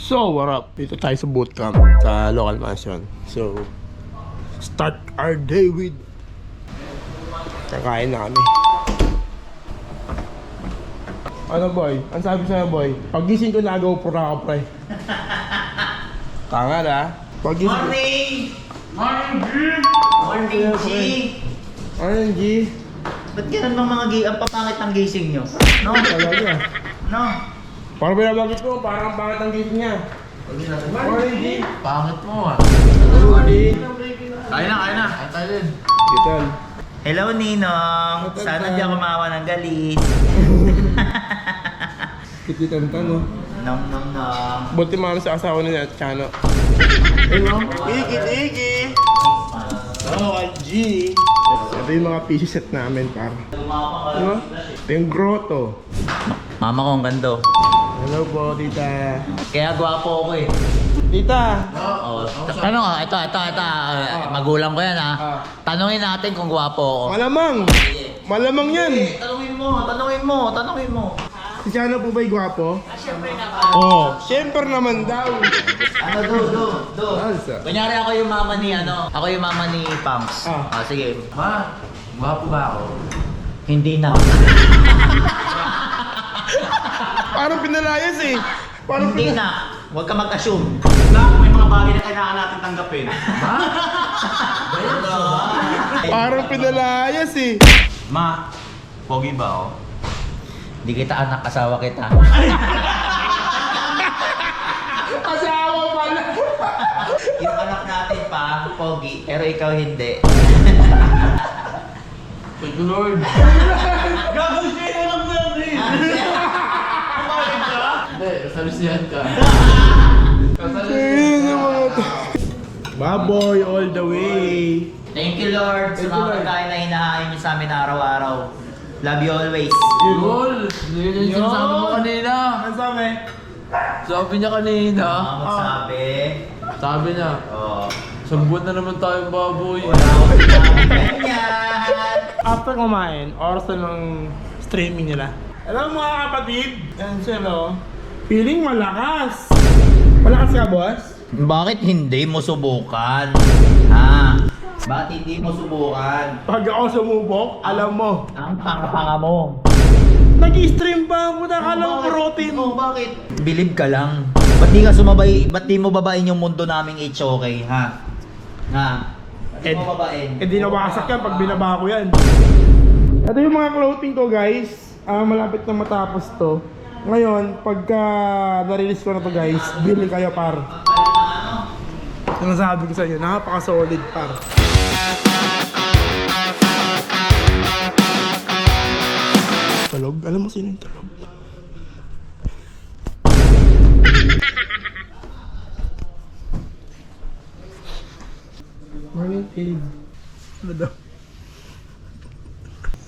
So, what up? Dito tayo sa bootcamp sa local mansion. So, start our day with kakain na kami. Ano boy? Ang sabi sa'yo boy? Pagising ko na GoPro na ako pre. Tanga na. Pagising ko. Morning! Morning, G! Morning, G! Morning G. Ba't ganun bang mga ang papangit ng gising nyo? No? Talaga. No? Parang binabagit ko, parang pangit ang gising niya. Morning G. Pangit mo ah. Morning. Kaya na. Kaya tayo din. Gitan. Hello, Ninong! Sana di ako mawa ng galis. Kikitan ka no? Nom. Buti mga sa asawa ni Chano. Hello? Iki! Oh, G! Ito yung mga PC set namin par. Diba? Ito yung grotto. Mama ko ang gando. Hello po, tita. Kaya gwapo ako eh. Tita! Oh, ano? Ito. Magulang ko yan ha. Tanungin natin kung gwapo ako. Malamang! Malamang yan! Tanungin mo. Si Chano po ba'y gwapo? Siyempre naman. Oh, siyempre naman daw. Ano, do. Alsa. Kunyari ako yung mama ni ako yung mama ni Pams. Sige. Ma, gwapo ba ako? Hindi na. Parang pinalayas eh. Parang Hindi na. Huwag ka mag-assume. May mga bagay na kailangan natin tanggapin. Parang pinalayas eh. Ma, pogi ba ako? Hindi kita anak, asawa kita. Asawa pala. Yung anak natin pa, pogi, pero ikaw hindi. Thank you Lord. Gagawin siya yung alam natin! Kumain ka? Hindi, kasalisihan ka. Baboy all the way. Thank you Lord sa mga pagkain na hinahain niyo sa amin araw-araw. Love you always. Lol, yun yung sinasabi mo kanina. Ano sabi? Sabi niya kanina. Magsabi. Sabi niya, Oh. sambot na naman tayong baboy. Wala akong sinabi ganyan. After kumain, oras na ng streaming nila. Alam mga kapatid, yan sila oh. Feeling malakas. Malakas ka boss? Bakit hindi mo subukan? Ha? Bakit hindi mo subukan? Pag ako sumubok, alam mo. Ang panga mo. Nag-stream pa, puta ka lang protein. Bakit? Believe ka lang. Ba't di ka sumabay, ba't di mo babain yung mundo naming HOK, ha? Ha? Ba't di mo babain? Eh di nawasak yan pag binaba ko yan. Ito yung mga clothing ko guys. Malapit na matapos to. Ngayon, pagka na-release ko na to guys, bili kayo par. Sinasabi ko sa inyo, napaka-solid par. Talog? Alam mo sino yung talog? Morning, Abe. Ano daw?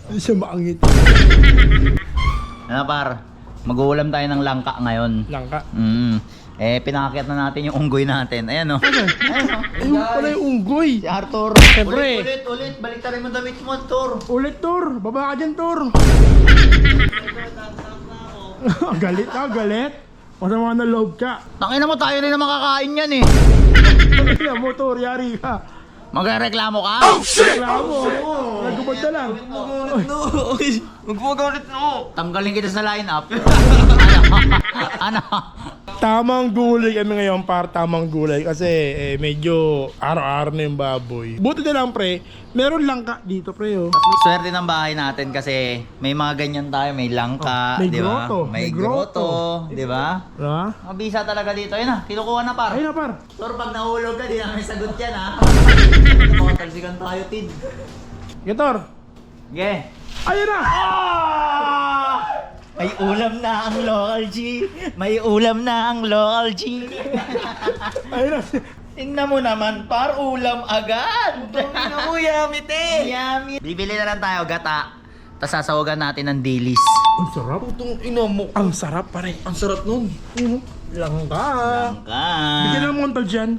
Ano siya maangit? Ano par? Mag-uulam tayo ng langka ngayon. Langka. Pinakakyat na natin yung unggoy natin. Ayan o. Ayun pala yung unggoy. Si Arthur. Siyempre. Ulit. Baliktarin mo damit mo, Arthur. Ulit, Tor. Baba ka dyan, Tor. Galit ka, galit. Masama na loob ka. Tangina mo, tayo rin na makakain yan eh. Kaya mo, Tor. Yari ka. Magreklamo ka? Reklamo. Nagubad na lang. Magpagalit no! Tanggalin kita sa line-up. Ano? Tamang gulay kami ngayon para tamang gulay kasi medyo araw-araw na yung baboy. Buti na lang pre, meron langka dito pre oh. Swerte ng bahay natin kasi may mga ganyan tayo. May langka, May di ba? grotto. May May grotto. grotto, di ba? Ha? Mabisa talaga dito. Ayun na, kinukuha na par. Ayun na par. Tor, pag nahulog ka, di namin sagot yan ha. Mga talsikan tayo, Tid. Tor. Okay. Ayun na. May ulam na ang local G. May ulam na ang local G. Ayun na. Tingnan mo naman, par ulam agad. Tingnan mo, yummy te! Yummy. Bibili na lang tayo, gata. Tapos sasawagan natin ng dilis. Ang sarap. Itong ina mo. Ang sarap pare. Ang sarap nun. Langka. Langka. Bigyan ng montal dyan.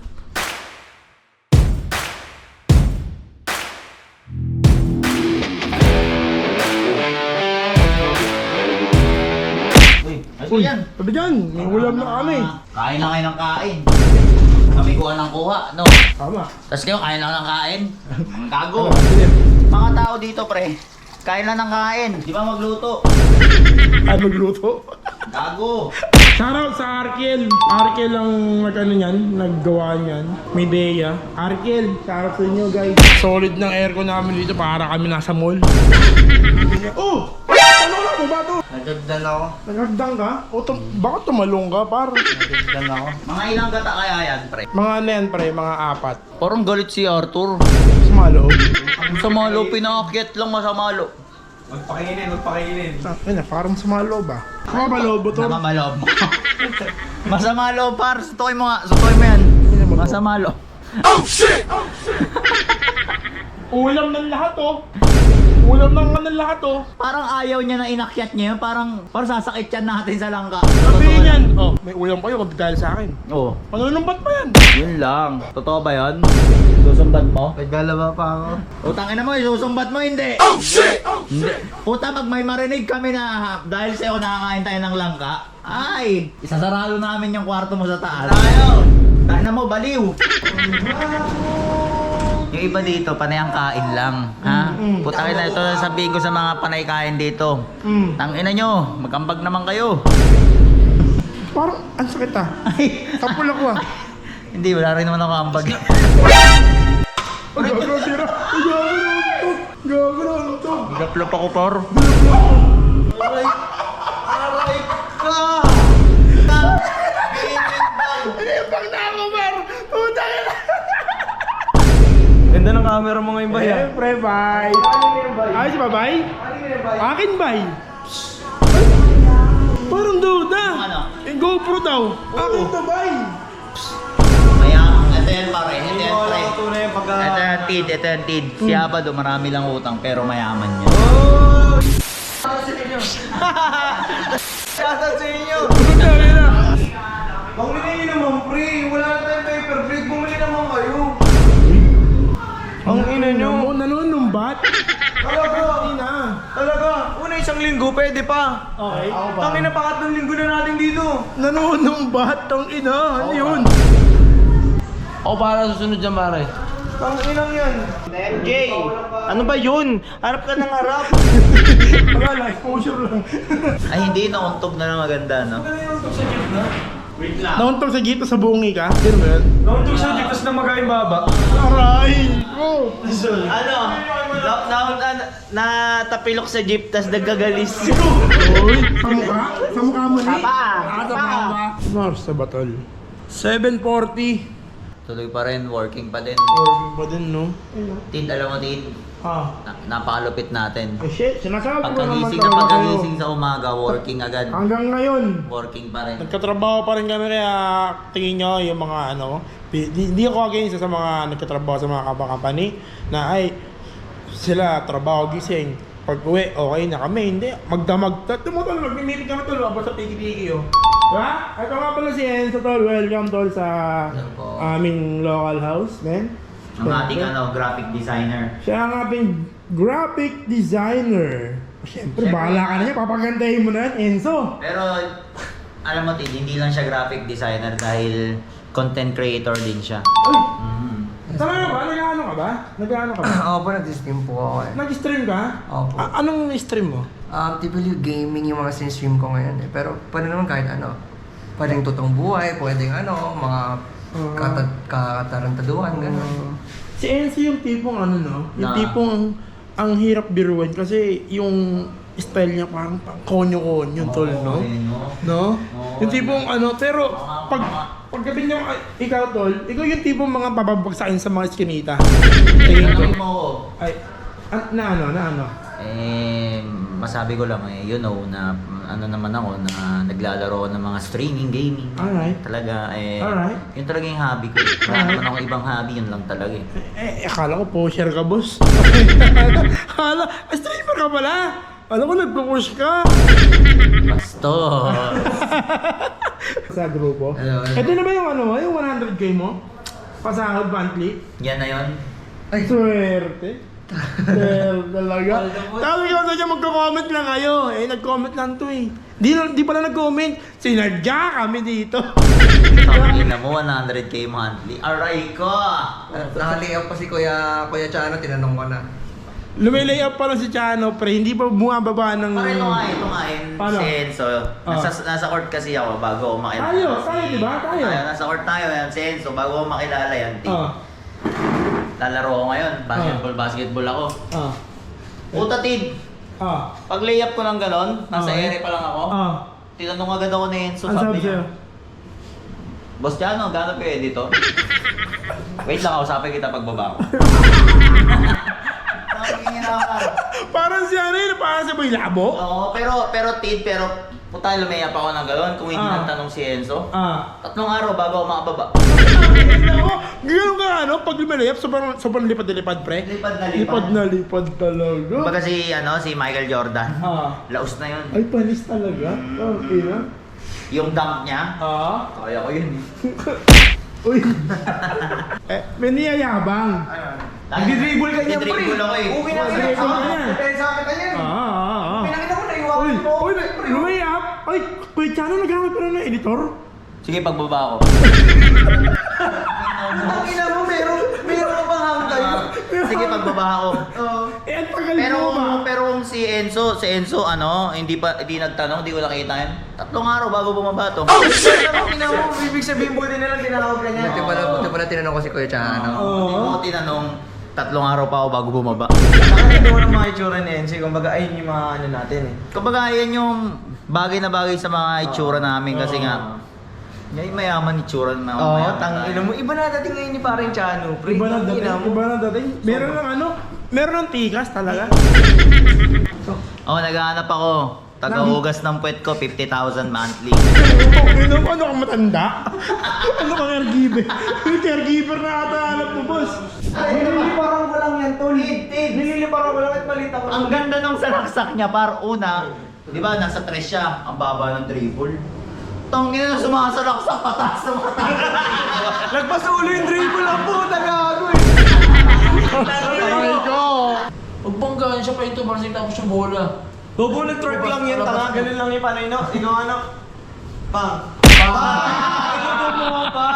Uy, yan. Sabi dyan, may ulam na kami. Kain na kayo ng kain. Kami kuha ng kuha, no? Tama. Tapos kayo, kain lang ng kain. Ang gago. Ano, sige. Mga tao dito, pre. Kain lang ng kain. Di ba magluto? Ay, magluto. Gago. Shoutout sa Arkel. Arkel ang nag-ano niyan, naggawa niyan. Medea. Arkel, shoutout sa inyo guys. Solid ng aircon namin dito para kami nasa mall. Oh! Ano na mo ba to? Nagdagdan ako. Nagagdang ka? O, bakit tumalong ka, par? Nagdagdan ako. Mga ilang gata kaya yan, pre? Mga ano yan, pre, mga 4. Parang galit si Arthur. Sumalo. Sa malo, pinaakyat lang masamalo. Magpakainin. Ayun na, parang sumalo ba? Sumalo ba to? Namamalob mo. Masamalo, par. Sutukoy mo nga. Sutukoy mo yan. Masamalo. Ulam ng lahat oh. Ulam ng ng lahat oh. Parang ayaw niya na inakyat niya yun. Parang sasakit yan natin sa langka. Sabihin yan. Oh, may ulam kayo kung dahil sa akin. Oo. Manunumbat pa yan. Yun lang. Totoo ba yun? Susumbat mo? Naglalaba pa ako. Utangin na mo, susumbat mo, hindi. Hindi. Puta, pag may marinig kami na dahil sa'yo nakakain tayo ng langka, ay, isasarado namin yung kwarto mo sa taas. Tayo! Tayo na mo, baliw! Yung iba dito, panay ang kain lang. Ha? Putangin na ito, sabihin ko sa mga panay kain dito. Tangina nyo, magkambag naman kayo. Parang, ang sakit ah. Ay, Kapul ako ah. hindi, wala rin naman ako ambag. Gago na tira. Gago na ito. Gago na ito. Gaplop ako, par. Pag na ako, par. Putang ina. Ganda ng camera mo ngayon ba yan? Siyempre, bye. Ayos ba, bye? Akin, bye. Parang duda. Ano? GoPro daw. Akin to, bye. Kaya, ito yan pare, ito yan pre. Tunay yung pagka... Ito yan tid, ito yan tid. Si Abado, marami lang utang pero mayaman niya. Shoutout sa inyo! Putang ina. Bumili naman, pre! Wala na tayong paper plate. Bumili naman kayo! Ang ina nyo! Nanunumbat. Talaga! Ina. Talaga! Una isang linggo, pwede pa! Okay. Tangin na pangatlong linggo na natin dito! Nanunumbat. Ang ina. Ano yun? Ako para susunod dyan, pare. Tanginang yan! MJ! Ano ba yun? Harap ka ng harap! Wala, exposure lang. Ay hindi, nauntog na lang maganda, no? Wait lang! Nauntog sa gito sa bungi ka? Sino ba yun? Nauntog sa diktas na magaling baba. Aray! Oh! Ano? Natapilok sa jeep, tas nagagalis. Uy! Sa mukha? Sa mukha mo ni? Sa Sa paa. Mars sa batol. 740. Tuloy pa rin, working pa din. Or ba din, no? Tid, alam mo Tid, Ah. napakalupit natin. Eh shit, sinasabi ko naman Pagkagising na talaga pagkagising sa'yo. sa umaga, working agad. Hanggang ngayon, Working pa rin. nagkatrabaho pa rin kami kaya tingin nyo yung mga ano, hindi ako against sa mga nagkatrabaho sa mga company na ay sila trabaho gising. Pag uwi, okay na kami. Hindi, magdamag. Tumutol, mag-meeting kami tol, abot sa piki-piki oh. Diba? Ito nga pala si Enzo tol. Welcome tol sa Hello po. aming local house, man. Ang ating graphic designer. Siya ang ating graphic designer. Siyempre, bahala ka na niya. Papagandahin mo na yan, Enzo. Pero, alam mo Tid, hindi lang siya graphic designer dahil content creator din siya. Uy, Mhm. talaga ba? Nag-ano ka ba? Nag-ano ka ba? Ako po, nag-stream po ako eh. Nag-stream ka? Opo. Anong stream mo? Typically gaming yung mga sin-stream ko ngayon eh. Pero pwede naman kahit ano. Pwedeng totoong buhay, pwedeng ano, mga katarantaduhan, gano'n. Si Enzo yung tipong ano no? Yung Na- tipong ang hirap biruin kasi yung style niya parang konyo-konyo tol, no? No? Oo, Yung tipong ano, pero pag paggabi niya, ikaw tol, ikaw yung tipong mga babagsakin sa mga skinita. Tingin ko. Tanongin mo ako. Ay, na ano? Masabi ko lang you know na ano naman ako na naglalaro ng mga streaming gaming. Alright. Talaga Alright. yun talaga yung hobby ko. Wala naman ako ibang hobby, yun lang talaga eh. Akala ko pusher ka, boss. Akala, streamer ka pala. Alam ko, nagpo-push ka. Bastos. Sa grupo. Hello. Ito na ba yung ano mo? Yung 100k mo? Pasahod monthly? Yan na yun. Ay, swerte. Talaga. Sabi ko sa inyo, magko-comment lang kayo. Eh, nag-comment lang to eh. Di pala nag-comment. Sinadya kami dito. Tangina mo, 100k monthly. Aray ko! Nakali-up pa si Kuya Chano, tinanong ko na. Lumilay up pa lang si Chano, pre. Hindi pa bumababa ng... Pare, ito nga yun. Paano? Si Enzo. Nasa court kasi ako bago ako makilala. Tayo, diba? Tayo. Nasa court tayo. Yan, si Enzo. Bago ako makilala yan, team. Lalaro ako ngayon. Basketball ako. Puta, team. Pag layup ko ng ganon, nasa area pa lang ako. Tinanong agad ako ni Enzo. Ang Sabi sabi sa'yo? niya, Boss Jano, gano'n kayo dito? Wait lang, kausapin kita pagbaba ko. Parang si ano yun, parang si Boy Labo. Oo, pero puta, lumayap ako ng gano'n kung hindi nagtanong si Enzo. 3 araw bago ako makababa. Gano'n ka ano, pag lumilayap, sobrang lipad-lipad, pre. Lipad na Lipad talaga. Kumbaga si Michael Jordan. Laos na yun. Ay, panis talaga. Okay na. Yung dunk niya, kaya ko yun. Uy. May niyayabang. Nagdi-dribble ka niya, pre. Nagdi-dribble ako eh. Okay na Nagdi-dribble ka niya. Depensa ka niya. Pinakita mo na Uy, iwanan mo. uy, lumayap. Ay, Kuya Chano, naghahanap ka na ng editor? Sige, pagbaba ako. Ang ina mo, meron ka bang hangtay? Sige, pagbaba ako. Eh, ang tagal mo ba? Pero kung si Enzo, ano, hindi nagtanong, hindi ko nakita yun. 3 araw bago bumaba to. Ang ina mo, ibig sabihin buti na lang tinawag ka niya. Buti pala tinanong ko si Kuya Chano. Hindi mo tinanong, 3 araw pa ako bago bumaba. Nakakita mo ng mga itsura ni NC, kumbaga ayun yung mga ano natin eh. Kumbaga, yan yung bagay na bagay sa mga itsura namin kasi nga, may mayaman itsura na Oo, tangina mo. Iba na dating ngayon ni parang Chano, pre. Iba na Tangina dating, mo. iba na dating. Meron ng ano, meron ng tikas talaga. Naghahanap ako. Taga-ugas ng puwet ko, 50,000 monthly. Ano kang matanda? Ano kang caregiver? May caregiver na ata hanap mo, boss. Nililiparang ko lang yan, tol. Nililiparang ko lang at malit ako. Ang ganda nung salaksak niya, una, di ba, nasa 3 siya, ang baba ng dribble. Tangina na sumasalaksak, pataas sa mata. Nagpasulo yung dribble ang puta, gago eh. Ay ko! Magbanggaan siya pa ito, parang tapos yung bola. Bobo, nag-twerk lang yan, tanga. Ganun lang yung panay, no? Ikaw ano? Pang. Ikaw mo pa.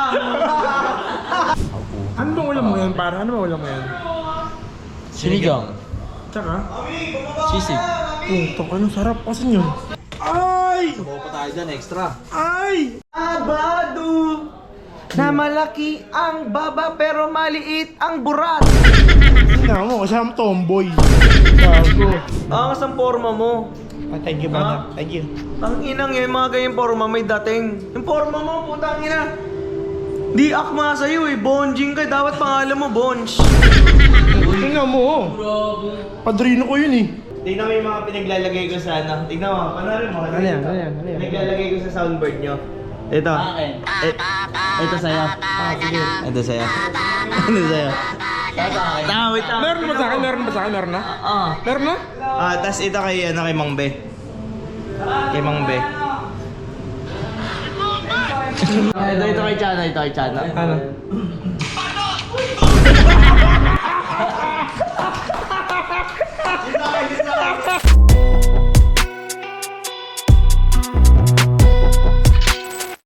Ano bang ulam mo yan, para? Ano bang ulam mo yan? Sinigang. Tsaka? Sisig. Putok, anong sarap. Asan yun? Ay! Sabaw pa tayo dyan, extra. Ay! Abado na malaki ang baba pero maliit ang burat. Tingnan mo, kasi ang tomboy. Gago. Angas ang forma mo. Thank you, brother. Thank you. Ang inang yan, mga ganyang forma may dating. Yung forma mo, putang ina. Di akma sa'yo eh, Bonjing ka. Dapat pangalan mo, Bonj. Tingnan mo. Padrino ko yun eh. Tignan mo yung mga pinaglalagay ko sa ano. Tignan mo, panorin mo. Ano yan? Pinaglalagay ko sa soundboard nyo. Ito. Akin. Ito sa'yo. Sige. Ito sa'yo. Ito sa'yo. Wait lang. Meron ba sa akin? Meron ba sa akin? Meron na? Meron na? Tas ito kay Mang Be. Kay Mang Be. Ito kay Chana, ito kay Chana. Ano?